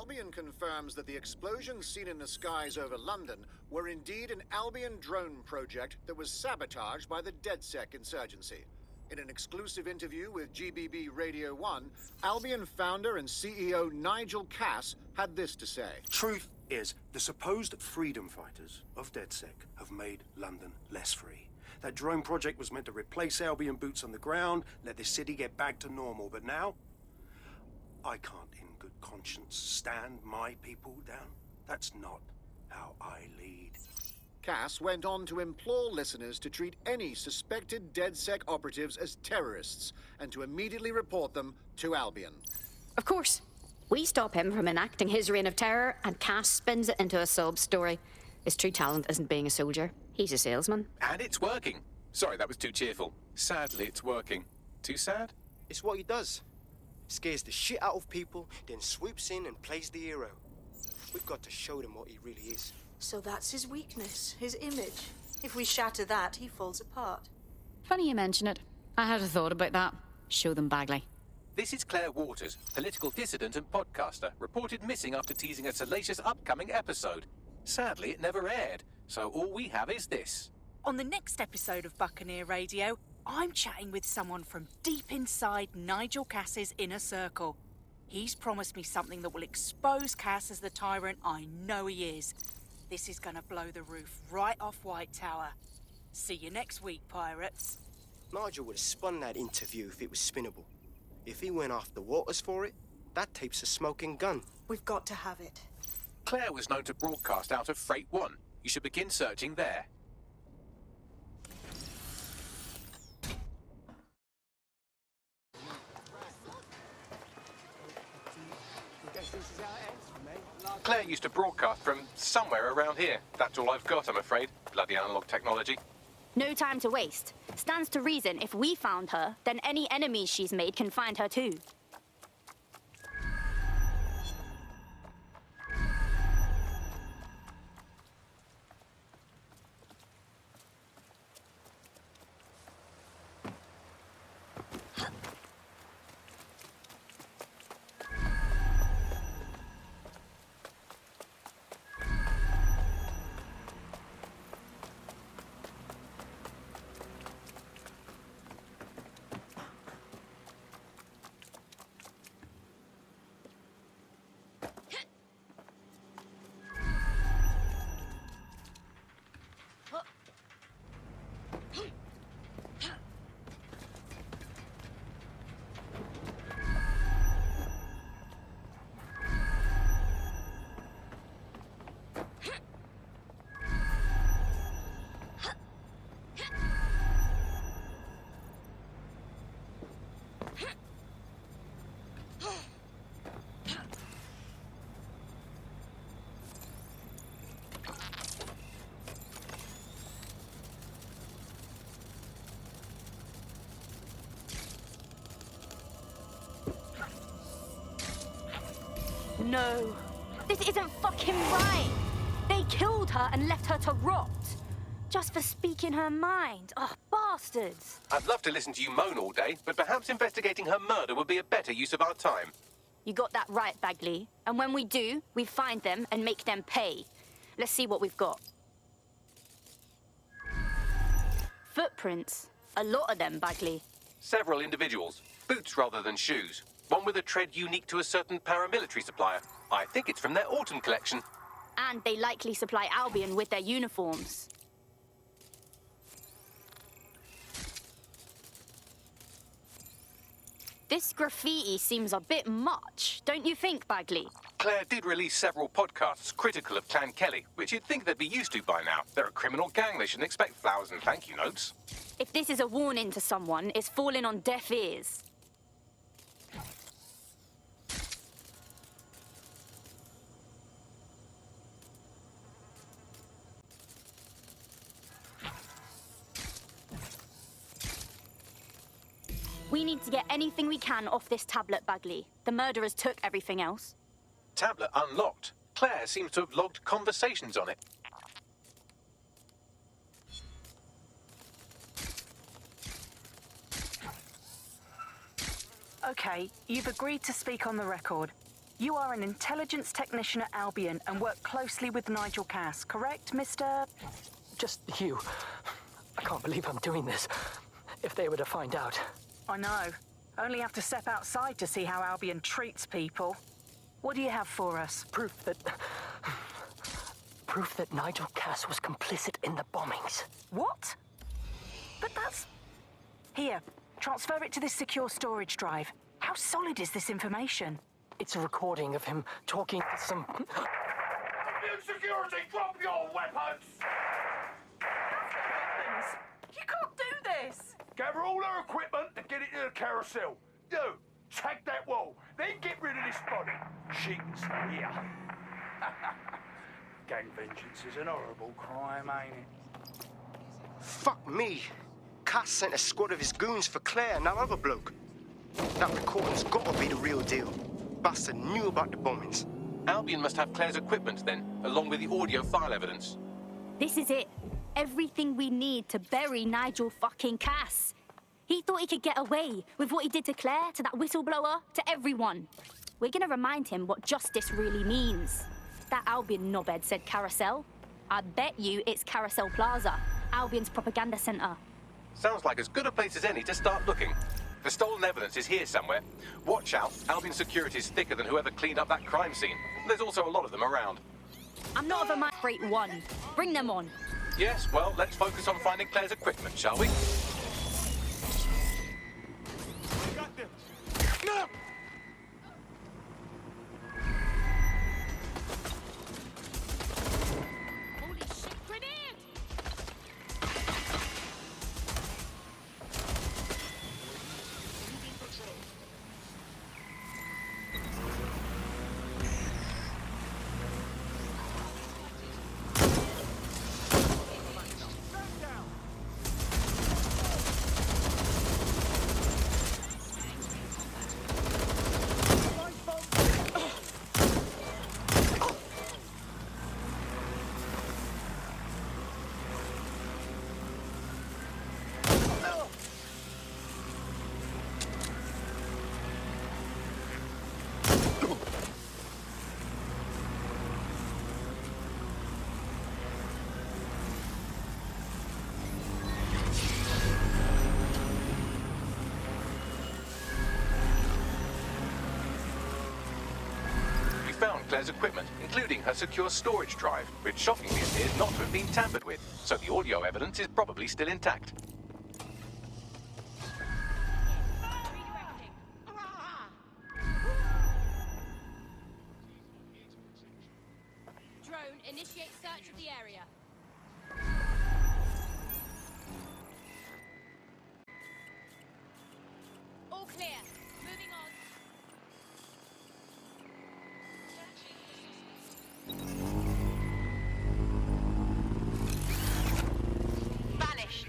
Albion confirms that the explosions seen in the skies over London were indeed an Albion drone project that was sabotaged by the DedSec insurgency. In an exclusive interview with GBB Radio 1, Albion founder and CEO Nigel Cass had this to say. Truth is, the supposed freedom fighters of DedSec have made London less free. That drone project was meant to replace Albion boots on the ground, let the city get back to normal, but now I can't in good conscience stand my people down. That's not how I lead. Cass went on to implore listeners to treat any suspected DedSec operatives as terrorists and to immediately report them to Albion. Of course. We stop him from enacting his reign of terror, and Cass spins it into a sob story. His true talent isn't being a soldier. He's a salesman. And it's working. Sorry, that was too cheerful. Sadly, it's working. Too sad? It's what he does. Scares the shit out of people, then swoops in and plays the hero. We've got to show them what he really is. So that's his weakness, his image. If we shatter that, he falls apart. Funny you mention it. I had a thought about that. Show them Bagley. This is Claire Waters, political dissident and podcaster, reported missing after teasing a salacious upcoming episode. Sadly, it never aired, so all we have is this. On the next episode of Buccaneer Radio, I'm chatting with someone from deep inside Nigel Cass's inner circle. He's promised me something that will expose Cass as the tyrant I know he is. This is gonna blow the roof right off White Tower. See you next week, pirates. Nigel would have spun that interview if it was spinnable. If he went after Waters for it, that tape's a smoking gun. We've got to have it. Claire was known to broadcast out of Freight 1. You should begin searching there. Claire used to broadcast from somewhere around here. That's all I've got, I'm afraid. Bloody analog technology. No time to waste. Stands to reason if we found her, then any enemies she's made can find her too. No, this isn't fucking right. They killed her and left her to rot. Just for speaking her mind. Oh, bastards. I'd love to listen to you moan all day, but perhaps investigating her murder would be a better use of our time. You got that right, Bagley. And when we do, we find them and make them pay. Let's see what we've got. Footprints. A lot of them, Bagley. Several individuals. Boots rather than shoes. One with a tread unique to a certain paramilitary supplier. I think it's from their autumn collection. And they likely supply Albion with their uniforms. This graffiti seems a bit much, don't you think, Bagley? Claire did release several podcasts critical of Clan Kelly, which you'd think they'd be used to by now. They're a criminal gang, they shouldn't expect flowers and thank you notes. If this is a warning to someone, it's falling on deaf ears. We need to get anything we can off this tablet, Bagley. The murderers took everything else. Tablet unlocked. Claire seems to have logged conversations on it. Okay, you've agreed to speak on the record. You are an intelligence technician at Albion and work closely with Nigel Cass, correct, Mr.? Just you. I can't believe I'm doing this. If they were to find out. I know. Only have to step outside to see how Albion treats people. What do you have for us? Proof that Nigel Cass was complicit in the bombings. What? But that's... Here, transfer it to this secure storage drive. How solid is this information? It's a recording of him talking to some... Security, drop your weapons! You can't do this! Gather all our equipment and get it to the carousel. You, check that wall, then get rid of this body. She can stay here. Gang vengeance is an horrible crime, ain't it? Fuck me. Cass sent a squad of his goons for Claire and that other bloke. That recording's gotta be the real deal. Bastard knew about the bombings. Albion must have Claire's equipment then, along with the audio file evidence. This is it. Everything we need to bury Nigel fucking Cass. He thought he could get away with what he did to Claire, to that whistleblower, to everyone. We're gonna remind him what justice really means. That Albion knobhead said Carousel. I bet you it's Carousel Plaza, Albion's propaganda centre. Sounds like as good a place as any to start looking. The stolen evidence is here somewhere. Watch out, Albion security is thicker than whoever cleaned up that crime scene. There's also a lot of them around. I'm not of a mind. Great one. Bring them on. Yes, well, let's focus on finding Claire's equipment, shall we? Got them. Holy shit, grenade! Found Claire's equipment, including her secure storage drive, which shockingly appears not to have been tampered with, so the audio evidence is probably still intact. Drone, initiate search of the area. All clear. Moving on. Vanished.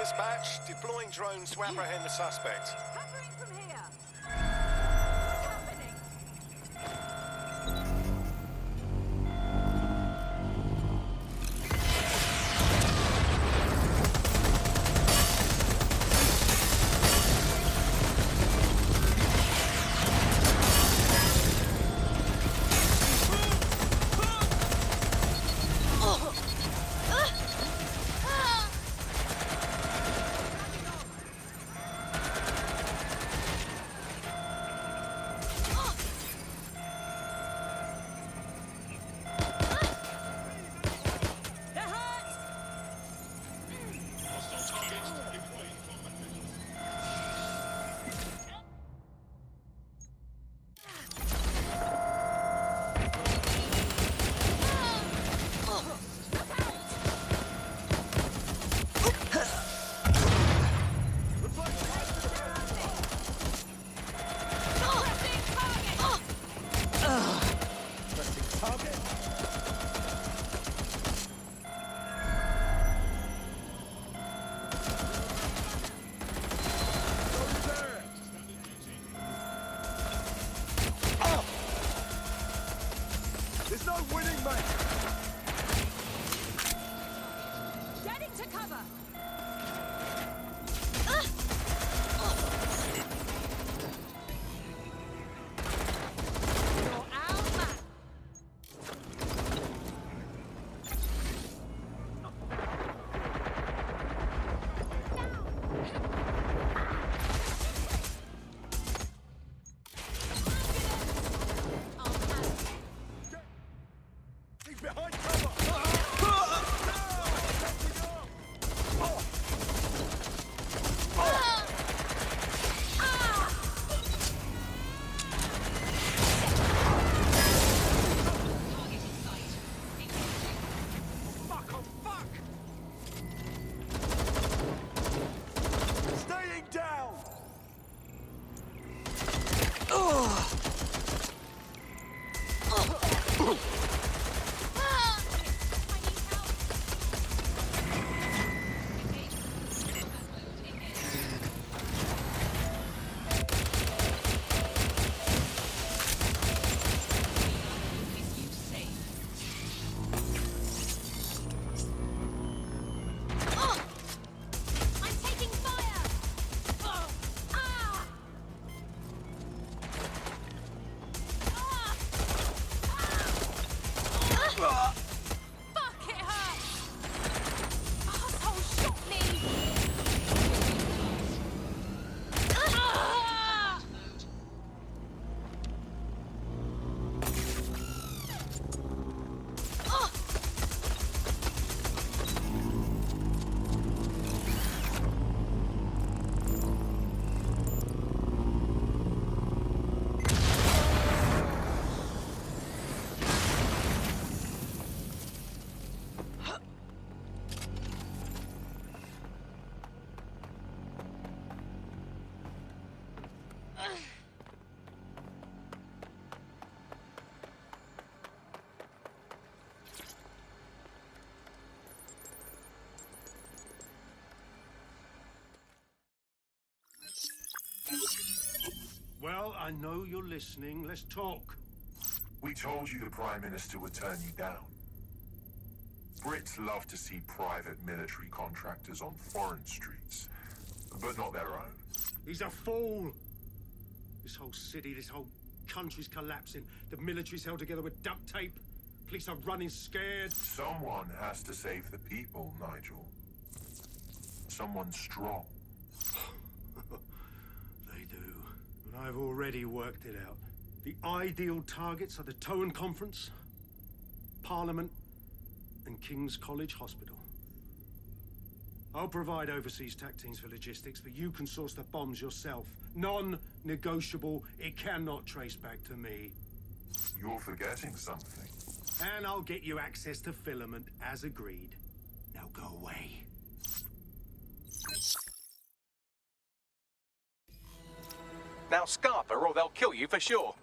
dispatch. Deploying drones to apprehend the suspect. Covering from here. There's no winning, mate. Get into cover. You're out, man. He's behind cover. Fuck, oh fuck! Staying down. I'm taking fire! Fuck, it hurts! Asshole shot me! Well, I know you're listening. Let's talk. We told you the Prime Minister would turn you down. Brits love to see private military contractors on foreign streets, but not their own. He's a fool. This whole city, this whole country's collapsing. The military's held together with duct tape. Police are running scared. Someone has to save the people, Nigel. Someone strong. They do. And I've already worked it out. The ideal targets are the Towan Conference, Parliament, and King's College Hospital. I'll provide overseas tac teams for logistics, but you can source the bombs yourself. Non-negotiable. It cannot trace back to me. You're forgetting something. And I'll get you access to filament, as agreed. Now go away. Now scarper or they'll kill you for sure.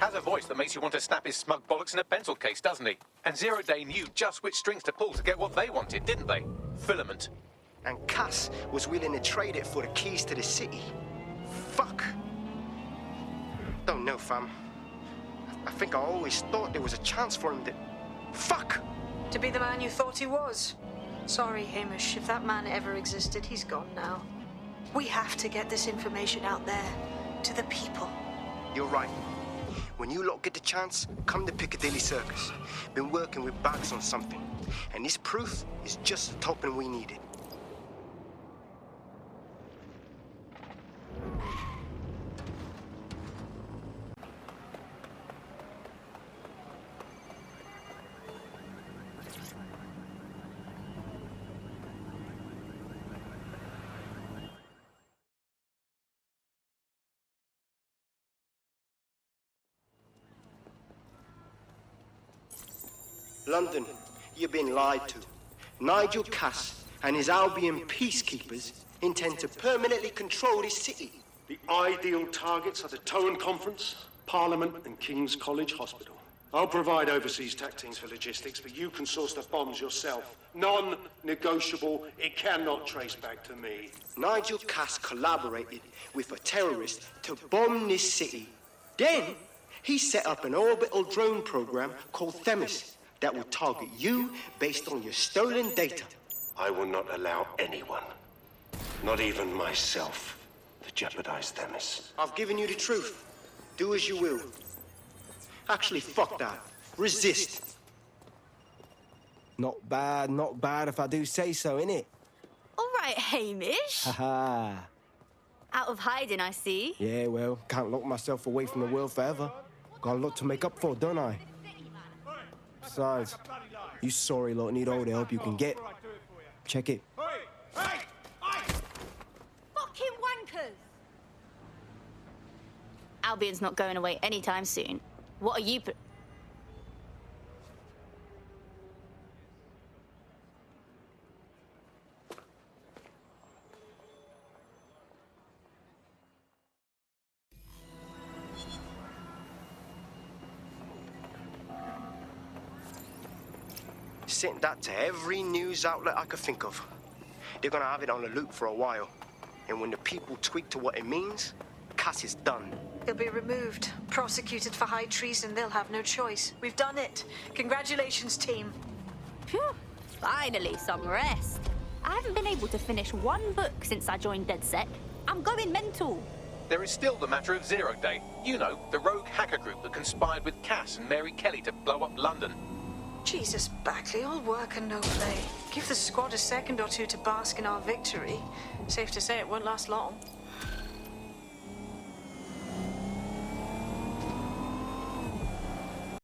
has a voice that makes you want to snap his smug bollocks in a pencil case, doesn't he? And Zero Day knew just which strings to pull to get what they wanted, didn't they? Filament. And Cass was willing to trade it for the keys to the city. Fuck. Don't know, fam. I think I always thought there was a chance for him to... Fuck! To be the man you thought he was. Sorry, Hamish. If that man ever existed, he's gone now. We have to get this information out there, to the people. You're right. When you lot get the chance, come to Piccadilly Circus. Been working with Bags on something. And this proof is just the token we needed. London, you've been lied to. Nigel Cass and his Albion peacekeepers intend to permanently control this city. The ideal targets are the Towan Conference, Parliament, and King's College Hospital. I'll provide overseas tactics for logistics, but you can source the bombs yourself. Non-negotiable. It cannot trace back to me. Nigel Cass collaborated with a terrorist to bomb this city. Then, he set up an orbital drone program called Themis that will target you based on your stolen data. I will not allow anyone, not even myself, to jeopardize Themis. I've given you the truth. Do as you will. Actually, fuck that. Resist. Not bad if I do say so, innit? All right, Hamish. Haha. Out of hiding, I see. Yeah, well, can't lock myself away from the world forever. Got a lot to make up for, don't I? Besides, you sorry lot need all the help you can get. Check it. Fucking wankers! Albion's not going away anytime soon. What are you... Sent that to every news outlet I could think of. They're gonna have it on the loop for a while. And when the people tweak to what it means, Cass is done. He'll be removed, prosecuted for high treason. They'll have no choice. We've done it. Congratulations, team. Phew, finally, some rest. I haven't been able to finish one book since I joined DedSec. I'm going mental. There is still the matter of Zero Day. You know, the rogue hacker group that conspired with Cass and Mary Kelly to blow up London. Jesus, Bagley, all work and no play. Give the squad a second or two to bask in our victory. Safe to say it won't last long.